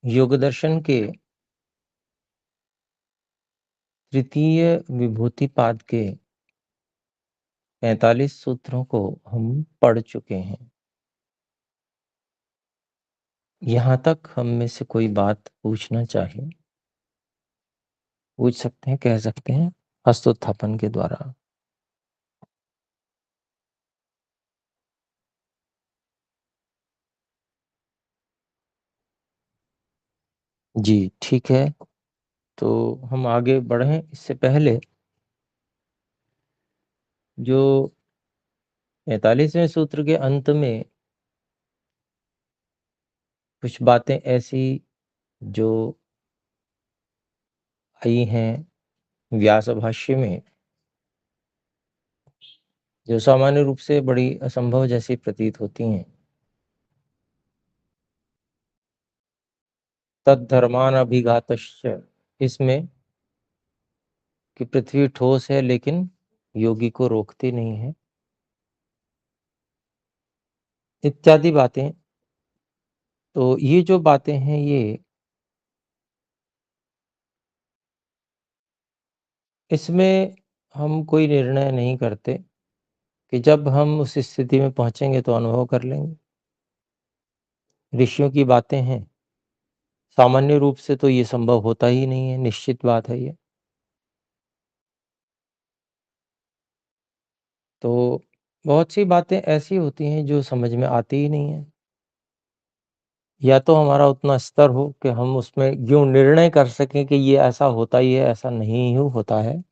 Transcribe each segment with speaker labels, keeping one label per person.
Speaker 1: योग दर्शन के तृतीय विभूतिपाद के 45 सूत्रों को हम पढ़ चुके हैं। यहाँ तक हम में से कोई बात पूछना चाहे, पूछ सकते हैं, कह सकते हैं हस्तोत्थापन के द्वारा। जी, ठीक है। तो हम आगे बढ़ें इससे पहले जो 45वें सूत्र के अंत में कुछ बातें ऐसी जो आई हैं व्यास भाष्य में, जो सामान्य रूप से बड़ी असंभव जैसी प्रतीत होती हैं। तद्धर्मान अभिघातश्च, इसमें कि पृथ्वी ठोस है लेकिन योगी को रोकती नहीं है, इत्यादि बातें। तो ये जो बातें हैं, ये इसमें हम कोई निर्णय नहीं करते कि जब हम उस स्थिति में पहुंचेंगे तो अनुभव कर लेंगे। ऋषियों की बातें हैं, सामान्य रूप से तो ये संभव होता ही नहीं है, निश्चित बात है ये। तो बहुत सी बातें ऐसी होती हैं जो समझ में आती ही नहीं है, या तो हमारा उतना स्तर हो कि हम उसमें यूं निर्णय कर सकें कि ये ऐसा होता ही है, ऐसा नहीं ही होता है,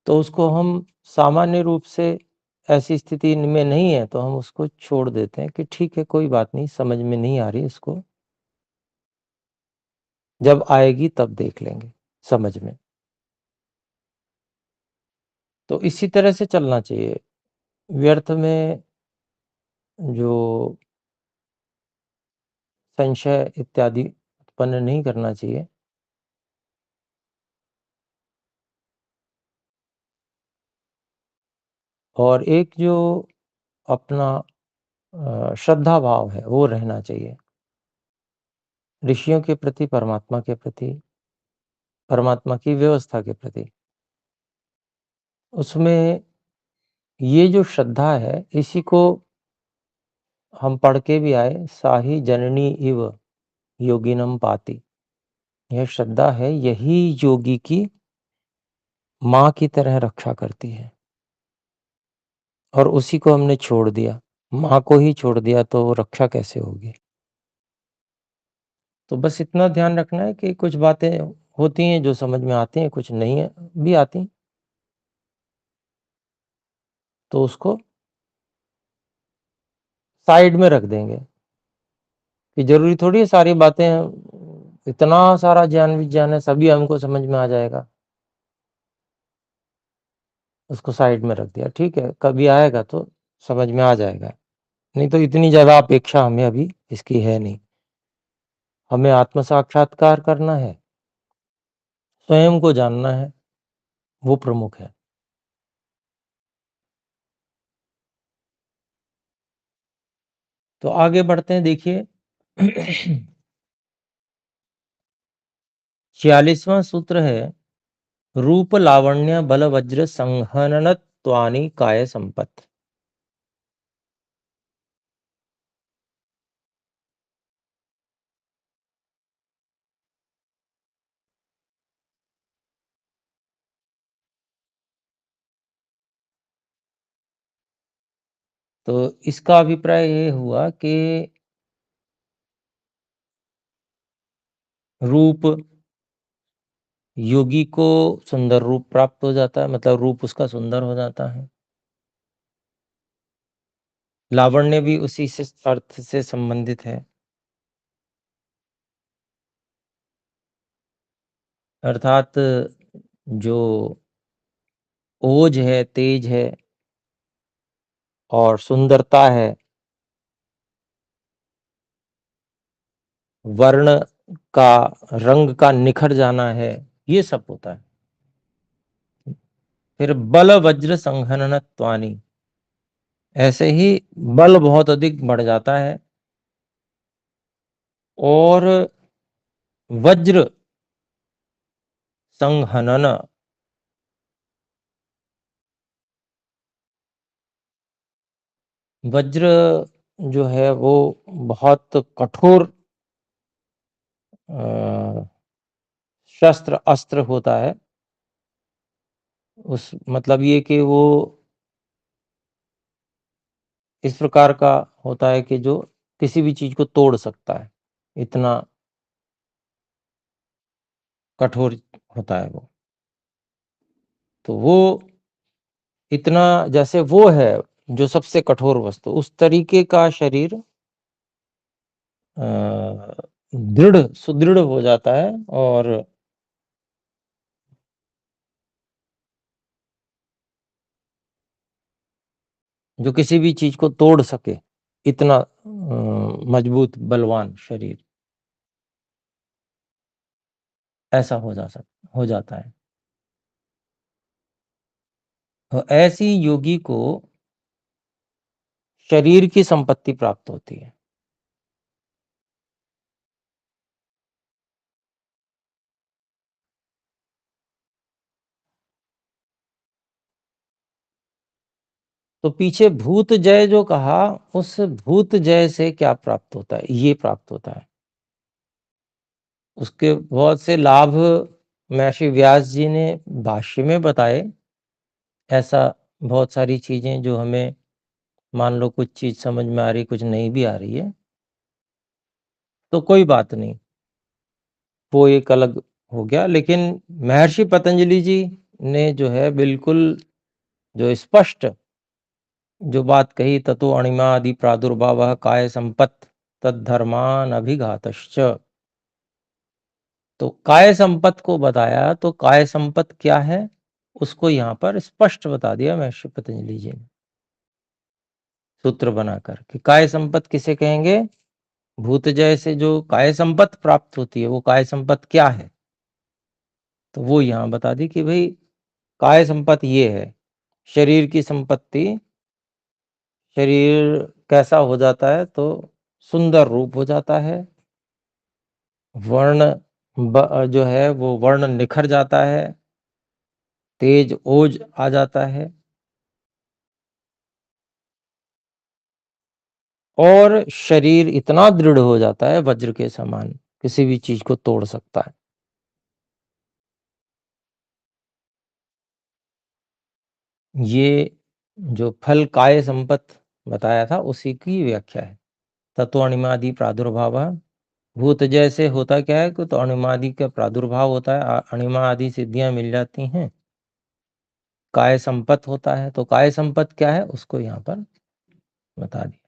Speaker 1: तो उसको हम सामान्य रूप से ऐसी स्थिति में नहीं है तो हम उसको छोड़ देते हैं कि ठीक है, कोई बात नहीं, समझ में नहीं आ रही इसको, जब आएगी तब देख लेंगे समझ में। तो इसी तरह से चलना चाहिए। व्यर्थ में जो संशय इत्यादि उत्पन्न नहीं करना चाहिए। और एक जो अपना श्रद्धा भाव है वो रहना चाहिए, ऋषियों के प्रति, परमात्मा के प्रति, परमात्मा की व्यवस्था के प्रति। उसमें ये जो श्रद्धा है, इसी को हम पढ़ के भी आए, साही जननी इव योगिनम पाति। यह श्रद्धा है, यही योगी की माँ की तरह रक्षा करती है। और उसी को हमने छोड़ दिया, माँ को ही छोड़ दिया, तो वो रक्षा कैसे होगी। तो बस इतना ध्यान रखना है कि कुछ बातें होती हैं जो समझ में आती हैं, कुछ नहीं है भी आती, तो उसको साइड में रख देंगे कि जरूरी थोड़ी है सारी बातें, इतना सारा ज्ञान विज्ञान है, सभी हमको समझ में आ जाएगा। उसको साइड में रख दिया, ठीक है, कभी आएगा तो समझ में आ जाएगा, नहीं तो इतनी ज्यादा अपेक्षा हमें अभी इसकी है नहीं। हमें आत्म साक्षात्कार करना है, स्वयं को जानना है, वो प्रमुख है। तो आगे बढ़ते हैं, देखिए 46वां सूत्र है, रूप लावण्य बल वज्र संहननत्वानि काय संपत्। तो इसका अभिप्राय ये हुआ कि रूप, योगी को सुंदर रूप प्राप्त हो जाता है, मतलब रूप उसका सुंदर हो जाता है। लावण्य भी उसी से अर्थ से संबंधित है, अर्थात जो ओज है, तेज है और सुंदरता है, वर्ण का, रंग का निखर जाना है, ये सब होता है। फिर बल वज्र संहननत्वानि, ऐसे ही बल बहुत अधिक बढ़ जाता है, और वज्र संहनन, वज्र जो है वो बहुत कठोर शस्त्र अस्त्र होता है। उस मतलब ये कि वो इस प्रकार का होता है कि जो किसी भी चीज़ को तोड़ सकता है, इतना कठोर होता है वो। तो वो इतना, जैसे वो है जो सबसे कठोर वस्तु, उस तरीके का शरीर दृढ़ सुदृढ़ हो जाता है और जो किसी भी चीज़ को तोड़ सके, इतना मजबूत बलवान शरीर, ऐसा हो जाता है। तो ऐसी योगी को शरीर की संपत्ति प्राप्त होती है। तो पीछे भूत जय जो कहा, उस भूत जय से क्या प्राप्त होता है? ये प्राप्त होता है। उसके बहुत से लाभ महर्षि व्यास जी ने भाष्य में बताए। ऐसा बहुत सारी चीज़ें जो हमें, मान लो कुछ चीज़ समझ में आ रही, कुछ नहीं भी आ रही है, तो कोई बात नहीं, वो एक अलग हो गया। लेकिन महर्षि पतंजलि जी ने जो है बिल्कुल जो स्पष्ट जो बात कही, ततो अणिमादि प्रादुर्भावः काय संपत् तद्धर्मान अभिघातश्च। तो काय संपत् को बताया, तो काय संपत् क्या है उसको यहाँ पर स्पष्ट बता दिया महर्षि पतंजलि जी ने, सूत्र बनाकर कि काय संपत् किसे कहेंगे? भूतजय से जो काय संपत् प्राप्त होती है, वो काय संपत् क्या है? तो वो यहाँ बता दी कि भाई काय संपत्ति ये है, शरीर की संपत्ति। शरीर कैसा हो जाता है? तो सुंदर रूप हो जाता है, वर्ण जो है वो वर्ण निखर जाता है, तेज ओज आ जाता है और शरीर इतना दृढ़ हो जाता है वज्र के समान, किसी भी चीज को तोड़ सकता है। ये जो फल काय संपत् बताया था उसी की व्याख्या है। तत्व अणिमादि प्रादुर्भाव, भूत जैसे होता क्या है कि तो अणिमादि का प्रादुर्भाव होता है, अणिमा आदि सिद्धियां मिल जाती हैं। काय संपत् होता है, तो काय संपत् क्या है उसको यहाँ पर बता दिया।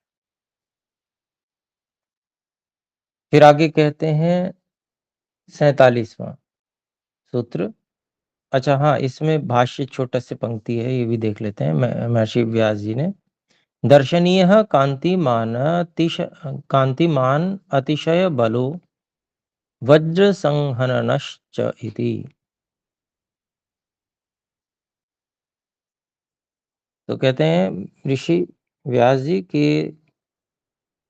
Speaker 1: फिर आगे कहते हैं 47वां सूत्र। अच्छा हाँ, इसमें भाष्य छोटा सी पंक्ति है, ये भी देख लेते हैं महर्षि व्यास जी ने। दर्शनीय कांतिमान अतिशय बलो वज्र संहननश्च इति। तो कहते हैं ऋषि व्यास जी कि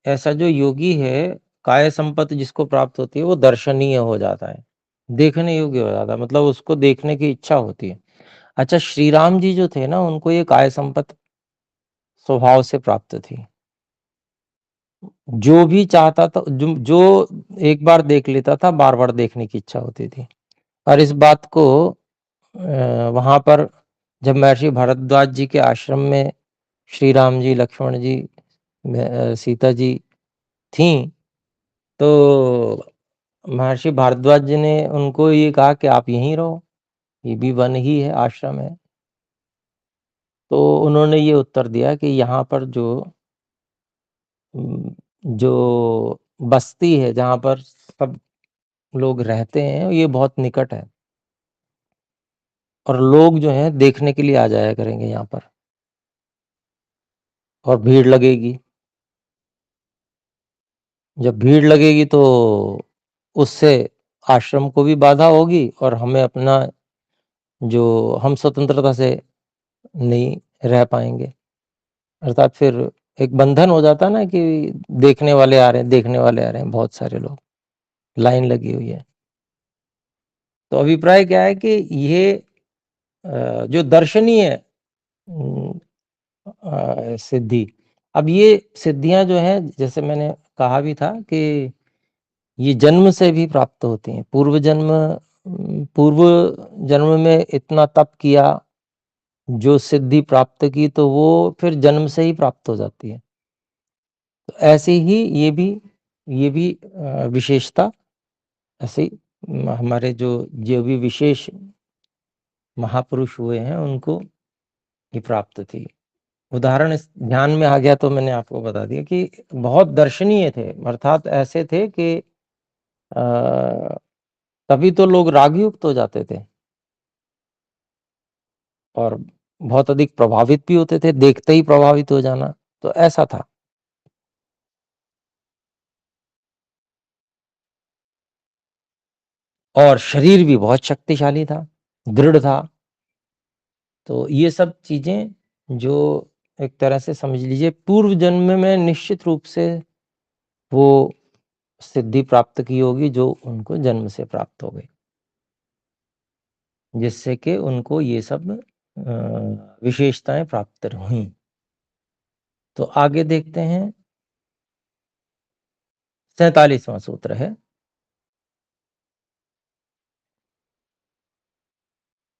Speaker 1: ऐसा जो योगी है, काय संपत्ति जिसको प्राप्त होती है, वो दर्शनीय हो जाता है, देखने योग्य हो जाता है, मतलब उसको देखने की इच्छा होती है। अच्छा, श्री राम जी जो थे ना, उनको ये काय संपत्ति स्वभाव से प्राप्त थी। जो भी चाहता था, जो एक बार देख लेता था, बार-बार देखने की इच्छा होती थी। और इस बात को वहाँ पर जब महर्षि भारद्वाज जी के आश्रम में श्री राम जी, लक्ष्मण जी, सीता जी थीं, तो महर्षि भारद्वाज जी ने उनको ये कहा कि आप यहीं रहो, ये भी वन ही है, आश्रम है। तो उन्होंने ये उत्तर दिया कि यहाँ पर जो बस्ती है, जहाँ पर सब लोग रहते हैं, ये बहुत निकट है और लोग जो हैं देखने के लिए आ जाया करेंगे यहाँ पर और भीड़ लगेगी। जब भीड़ लगेगी तो उससे आश्रम को भी बाधा होगी और हमें अपना जो हम स्वतंत्रता से नहीं रह पाएँगे। अर्थात फिर एक बंधन हो जाता है ना कि देखने वाले आ रहे हैं, देखने वाले आ रहे हैं बहुत सारे लोग। लाइन लगी हुई है। तो अभिप्राय क्या है कि ये जो दर्शनीय सिद्धि, अब ये सिद्धियां जो हैं, जैसे मैंने कहा भी था कि ये जन्म से भी प्राप्त होती हैं। पूर्व जन्म में इतना तप किया, जो सिद्धि प्राप्त की, तो वो फिर जन्म से ही प्राप्त हो जाती है। तो ऐसे ही ये भी विशेषता ऐसे ही हमारे जो भी विशेष महापुरुष हुए हैं, उनको ये प्राप्त थी। उदाहरण इस ध्यान में आ गया तो मैंने आपको बता दिया कि बहुत दर्शनीय थे, अर्थात ऐसे थे कि तभी तो लोग रागयुक्त हो जाते थे और बहुत अधिक प्रभावित भी होते थे, देखते ही प्रभावित हो जाना, तो ऐसा था। और शरीर भी बहुत शक्तिशाली था, दृढ़ था। तो ये सब चीजें जो एक तरह से समझ लीजिए पूर्व जन्म में निश्चित रूप से वो सिद्धि प्राप्त की होगी, जो उनको जन्म से प्राप्त हो गई, जिससे कि उनको ये सब विशेषताएं प्राप्त हुई। तो आगे देखते हैं, 47वां सूत्र है,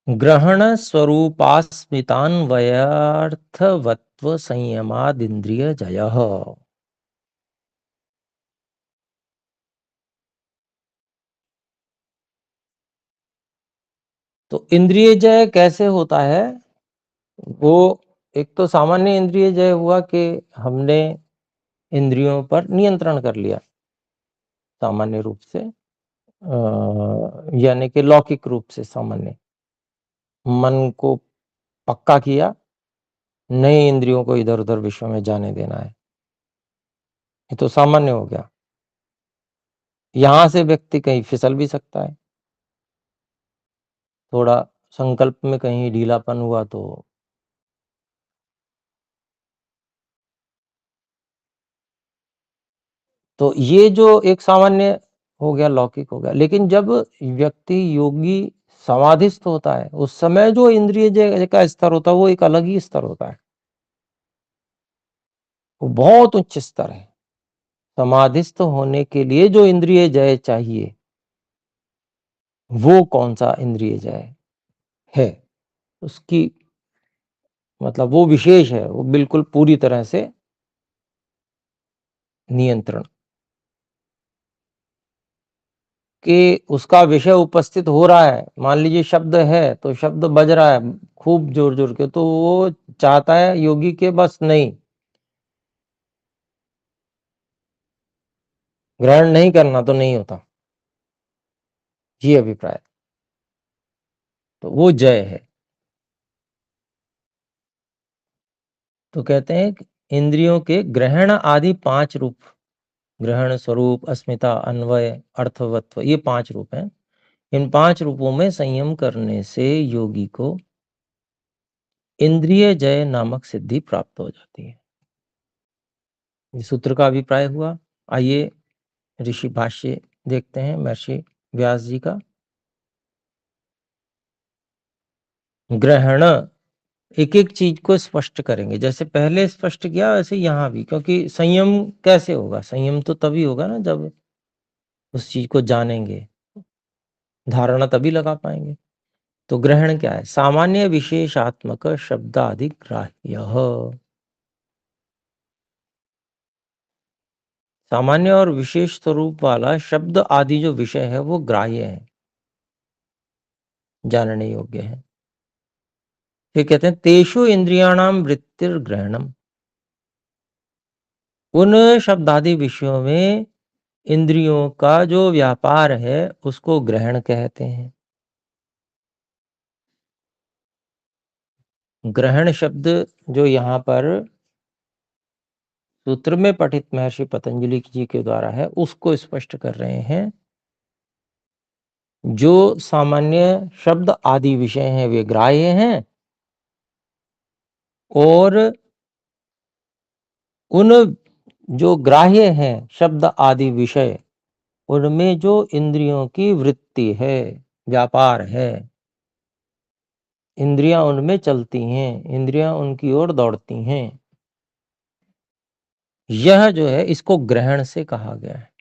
Speaker 1: ग्रहण स्वरूपास्मितान्वयार्थवत्व संयमादिन्द्रिय जयः। तो इंद्रिय जय कैसे होता है? वो एक तो सामान्य इंद्रिय जय हुआ कि हमने इंद्रियों पर नियंत्रण कर लिया सामान्य रूप से, यानी कि लौकिक रूप से सामान्य, मन को पक्का किया, नई इंद्रियों को इधर उधर विश्व में जाने देना है, ये तो सामान्य हो गया। यहां से व्यक्ति कहीं फिसल भी सकता है, थोड़ा संकल्प में कहीं ढीलापन हुआ तो ये जो एक सामान्य हो गया, लौकिक हो गया। लेकिन जब व्यक्ति योगी समाधिस्थ होता है, उस समय जो इंद्रिय जय का स्तर होता है, वो एक अलग ही स्तर होता है, वो बहुत उच्च स्तर है। समाधिस्थ होने के लिए जो इंद्रिय जय चाहिए, वो कौन सा इंद्रिय जय है, उसकी मतलब वो विशेष है, वो बिल्कुल पूरी तरह से नियंत्रण कि उसका विषय उपस्थित हो रहा है। मान लीजिए शब्द है, तो शब्द बज रहा है खूब जोर जोर के, तो वो चाहता है योगी के बस नहीं, ग्रहण नहीं करना तो नहीं होता, ये अभिप्राय। तो वो जय है। तो कहते हैं कि इंद्रियों के ग्रहण आदि 5 रूप, ग्रहण, स्वरूप, अस्मिता, अन्वय, अर्थवत्व, ये 5 रूप हैं। इन 5 रूपों में संयम करने से योगी को इंद्रिय जय नामक सिद्धि प्राप्त हो जाती है। ये सूत्र का अभिप्राय हुआ। आइए ऋषि भाष्य देखते हैं महर्षि व्यास जी का। ग्रहण, एक एक चीज को स्पष्ट करेंगे, जैसे पहले स्पष्ट किया वैसे यहाँ भी, क्योंकि संयम कैसे होगा? संयम तो तभी होगा ना जब उस चीज को जानेंगे, धारणा तभी लगा पाएंगे। तो ग्रहण क्या है? सामान्य विशेषात्मक शब्दादि ग्राह्य। सामान्य और विशेष स्वरूप वाला शब्द आदि जो विषय है, वो ग्राह्य है, जानने योग्य है। फिर कहते हैं तेषु इंद्रियाणाम वृत्तिर्ग्रहणम, उन शब्दादि विषयों में इंद्रियों का जो व्यापार है, उसको ग्रहण कहते हैं। ग्रहण शब्द जो यहाँ पर सूत्र में पठित महर्षि पतंजलि जी के द्वारा है, उसको स्पष्ट कर रहे हैं। जो सामान्य शब्द आदि विषय हैं, वे ग्राह्य हैं, और उन जो ग्राह्य हैं शब्द आदि विषय, उनमें जो इंद्रियों की वृत्ति है, व्यापार है, इंद्रियां उनमें चलती हैं, इंद्रियां उनकी ओर दौड़ती हैं, यह जो है इसको ग्रहण से कहा गया है।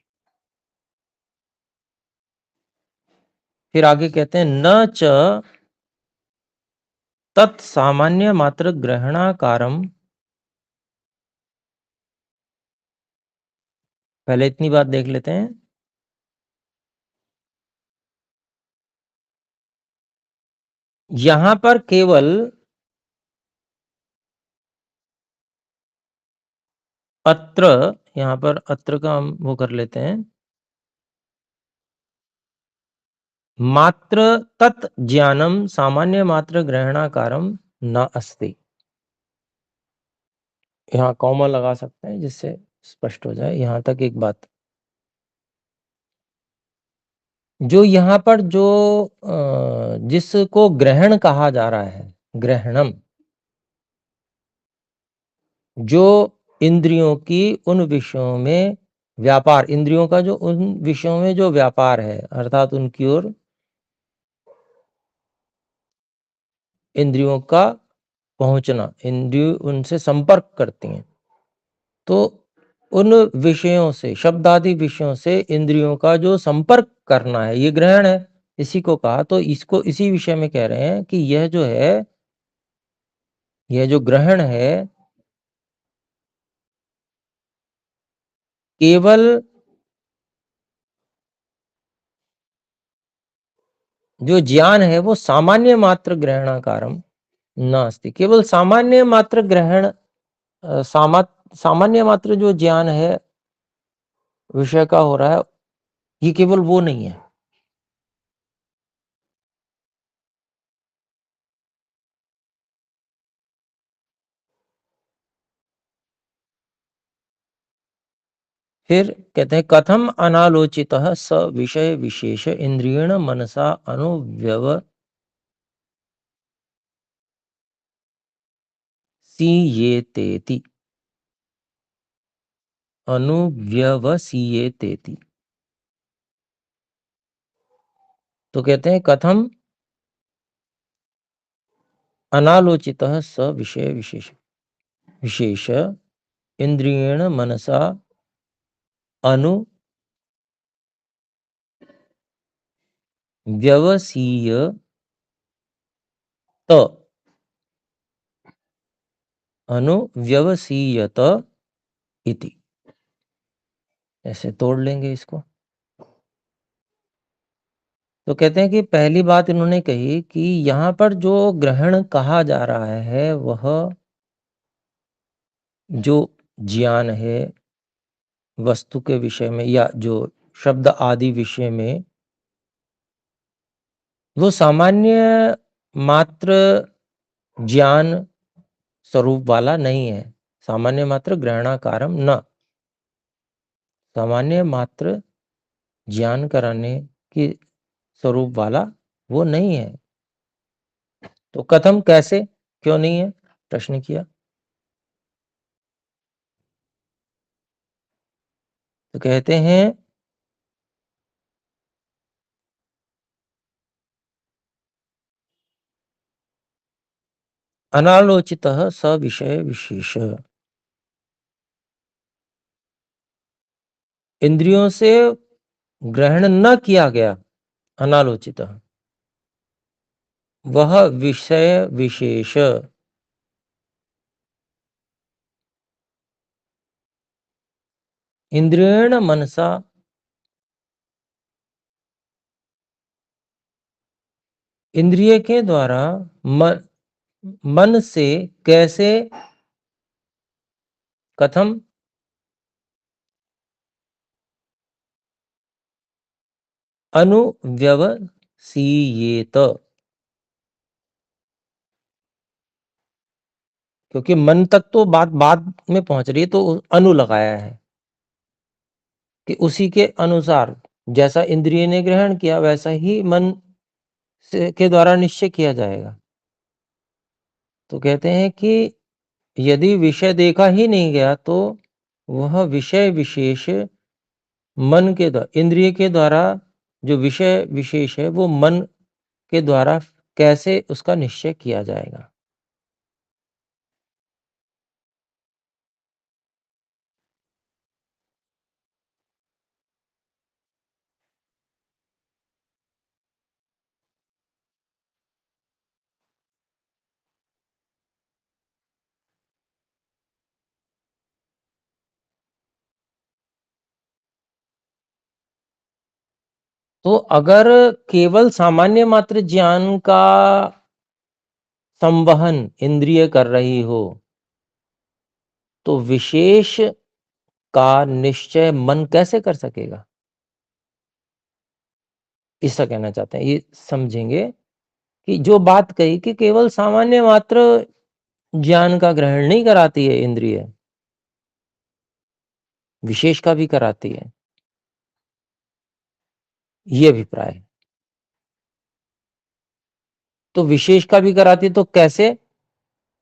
Speaker 1: फिर आगे कहते हैं न च तत्सामान्य मात्र ग्रहणाकारम। पहले इतनी बात देख लेते हैं। यहां पर केवल अत्र, यहां पर अत्र का हम वो कर लेते हैं, मात्र तत् ज्ञानम सामान्य मात्र ग्रहणाकारम न अस्ति। यहाँ कॉमा लगा सकते हैं जिससे स्पष्ट हो जाए। यहां तक एक बात, जो यहाँ पर जो जिसको ग्रहण कहा जा रहा है, ग्रहणम, जो इंद्रियों की उन विषयों में व्यापार, इंद्रियों का जो उन विषयों में जो व्यापार है, अर्थात उनकी ओर इंद्रियों का पहुंचना, इंद्रिय उनसे संपर्क करती हैं, तो उन विषयों से, शब्द आदि विषयों से इंद्रियों का जो संपर्क करना है, ये ग्रहण है, इसी को कहा। तो इसको इसी विषय में कह रहे हैं कि यह जो है, यह जो ग्रहण है, केवल जो ज्ञान है वो सामान्य मात्र ग्रहणाकारम नास्ति, केवल सामान्य मात्र ग्रहण, सामान्य मात्र जो ज्ञान है विषय का हो रहा है, ये केवल वो नहीं है। फिर कहते हैं कथम अनालोचितः स विषय विशेष इंद्रियण मनसा अनुव्यवसीयेतेति, अनुव्यवसीयेतेति। तो कहते हैं कथम अनालोचितः स विषय विशेष, विशेष इंद्रियण मनसा अनुव्यवसीयत अनुव्यवसीयत इति। ऐसे तोड़ लेंगे इसको। तो कहते हैं कि पहली बात इन्होंने कही कि यहाँ पर जो ग्रहण कहा जा रहा है वह जो ज्ञान है वस्तु के विषय में या जो शब्द आदि विषय में, वो सामान्य मात्र ज्ञान स्वरूप वाला नहीं है। सामान्य मात्र ग्रहणाकारम न, सामान्य मात्र ज्ञान कराने की स्वरूप वाला वो नहीं है। तो कथम, कैसे, क्यों नहीं है, प्रश्न किया। तो कहते हैं अनालोचितः स विषय विशेष, इंद्रियों से ग्रहण न किया गया, अनालोचितः, वह विषय विशेष इंद्रियण मनसा, इंद्रिय के द्वारा मन से कैसे, कथम अनुव्यवसीयेत, क्योंकि मन तक तो बात बाद में पहुंच रही है, तो अनु लगाया है कि उसी के अनुसार जैसा इंद्रिय ने ग्रहण किया वैसा ही मन से के द्वारा निश्चय किया जाएगा। तो कहते हैं कि यदि विषय देखा ही नहीं गया तो वह विषय विशेष मन के द्वारा, इंद्रिय के द्वारा जो विषय विशेष है वो मन के द्वारा कैसे उसका निश्चय किया जाएगा? तो अगर केवल सामान्य मात्र ज्ञान का संवहन इंद्रिय कर रही हो, तो विशेष का निश्चय मन कैसे कर सकेगा? ऐसा कहना चाहते हैं। ये समझेंगे कि जो बात कही कि केवल सामान्य मात्र ज्ञान का ग्रहण नहीं कराती है इंद्रिय, विशेष का भी कराती है, ये अभिप्राय है। तो विशेष का भी कराती है तो कैसे?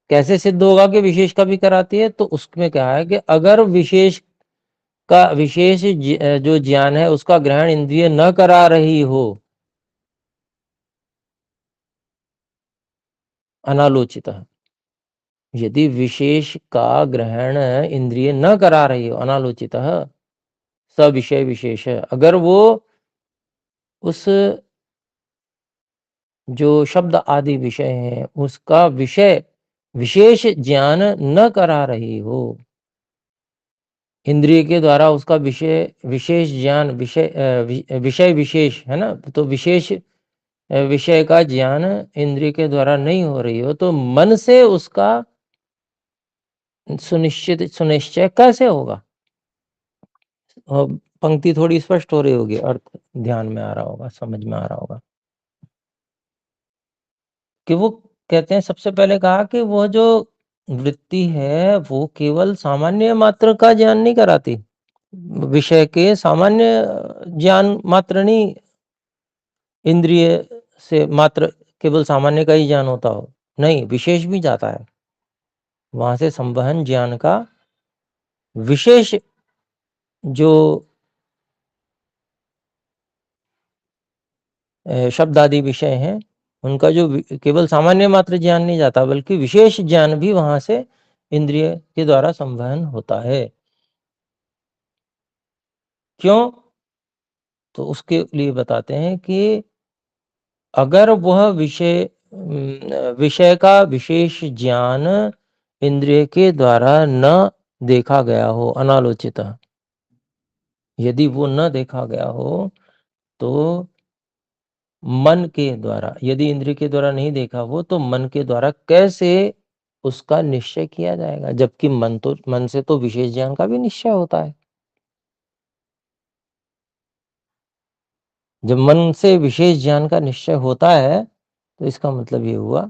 Speaker 1: कैसे सिद्ध होगा कि विशेष का भी कराती है? तो उसमें क्या है कि अगर विशेष का विशेष जो ज्ञान है उसका ग्रहण इंद्रिय न करा रही हो, अनालोचितः, यदि विशेष का ग्रहण इंद्रिय न करा रही हो, अनालोचितः, सविषय विशेष है, अगर वो उस जो शब्द आदि विषय हैं उसका विषय विशेष ज्ञान न करा रही हो, इंद्रिय के द्वारा उसका विषय विशेष ज्ञान, विषय विशेष है ना, तो विशेष विषय का ज्ञान इंद्रिय के द्वारा नहीं हो रही हो, तो मन से उसका सुनिश्चय कैसे होगा? पंक्ति थोड़ी स्पष्ट हो रही होगी, अर्थ ध्यान में आ रहा होगा, समझ में आ रहा होगा कि वो कहते हैं, सबसे पहले कहा कि वो जो वृत्ति है वो केवल सामान्य मात्र का ज्ञान नहीं कराती, विषय के सामान्य ज्ञान मात्र नहीं, इंद्रिय से मात्र केवल सामान्य का ही ज्ञान होता हो, नहीं, विशेष भी जाता है, वहां से संवहन ज्ञान का विशेष जो शब्द आदि विषय हैं उनका जो केवल सामान्य मात्र ज्ञान नहीं जाता बल्कि विशेष ज्ञान भी वहां से इंद्रिय के द्वारा संवहन होता है। क्यों? तो उसके लिए बताते हैं कि अगर वह विषय का विशेष ज्ञान इंद्रिय के द्वारा न देखा गया हो, अनालोचित, यदि वो न देखा गया हो, तो मन के द्वारा, यदि इंद्रिय के द्वारा नहीं देखा वो, तो मन के द्वारा कैसे उसका निश्चय किया जाएगा? जबकि मन से तो विशेष ज्ञान का भी निश्चय होता है। जब मन से विशेष ज्ञान का निश्चय होता है तो इसका मतलब ये हुआ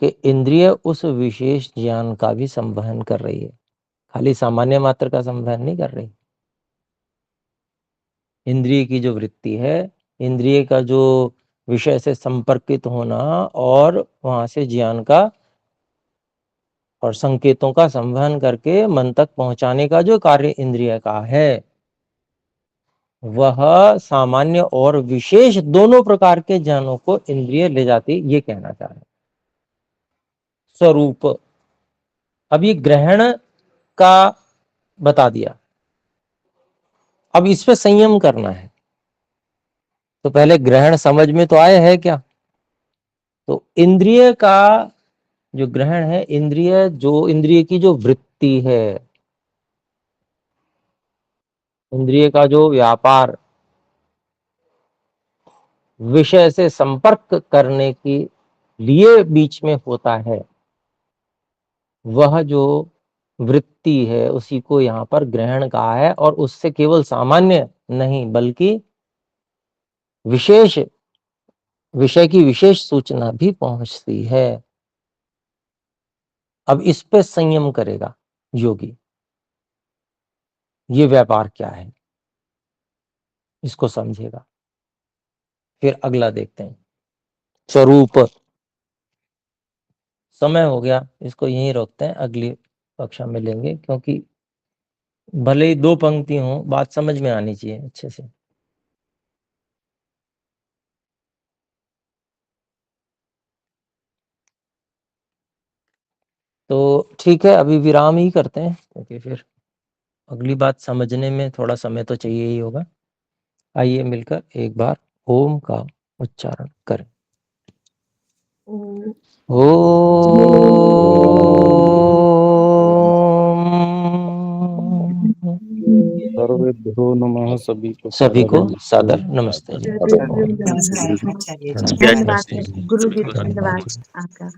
Speaker 1: कि इंद्रिय उस विशेष ज्ञान का भी संवहन कर रही है, खाली सामान्य मात्र का संवहन नहीं कर रही। इंद्रिय की जो वृत्ति है, इंद्रिय का जो विषय से संपर्कित होना और वहां से ज्ञान का और संकेतों का संवहन करके मन तक पहुंचाने का जो कार्य इंद्रिय का है, वह सामान्य और विशेष दोनों प्रकार के ज्ञानों को इंद्रिय ले जाती, ये कहना चाह रहे हैं। स्वरूप, अब ये ग्रहण का बता दिया, अब इस पे संयम करना है। तो पहले ग्रहण समझ में तो आया है क्या? तो इंद्रिय का जो ग्रहण है, इंद्रिय की जो वृत्ति है, इंद्रिय का जो व्यापार विषय से संपर्क करने के लिए बीच में होता है, वह जो वृत्ति है उसी को यहाँ पर ग्रहण कहा है, और उससे केवल सामान्य नहीं बल्कि विशेष विषय की विशेष सूचना भी पहुंचती है। अब इस पे संयम करेगा योगी, ये व्यापार क्या है इसको समझेगा। फिर अगला देखते हैं, स्वरूप। समय हो गया, इसको यहीं रोकते हैं, अगली कक्षा में लेंगे, क्योंकि भले ही 2 पंक्ति हो, बात समझ में आनी चाहिए अच्छे से। तो ठीक है, अभी विराम ही करते हैं, क्योंकि फिर अगली बात समझने में थोड़ा समय तो चाहिए ही होगा। आइए मिलकर एक बार ओम का उच्चारण करें।
Speaker 2: सर्वेभ्यो नमः। सभी
Speaker 1: को सादर नमस्ते जी।
Speaker 3: धन्यवाद गुरुदेव, धन्यवाद आपका।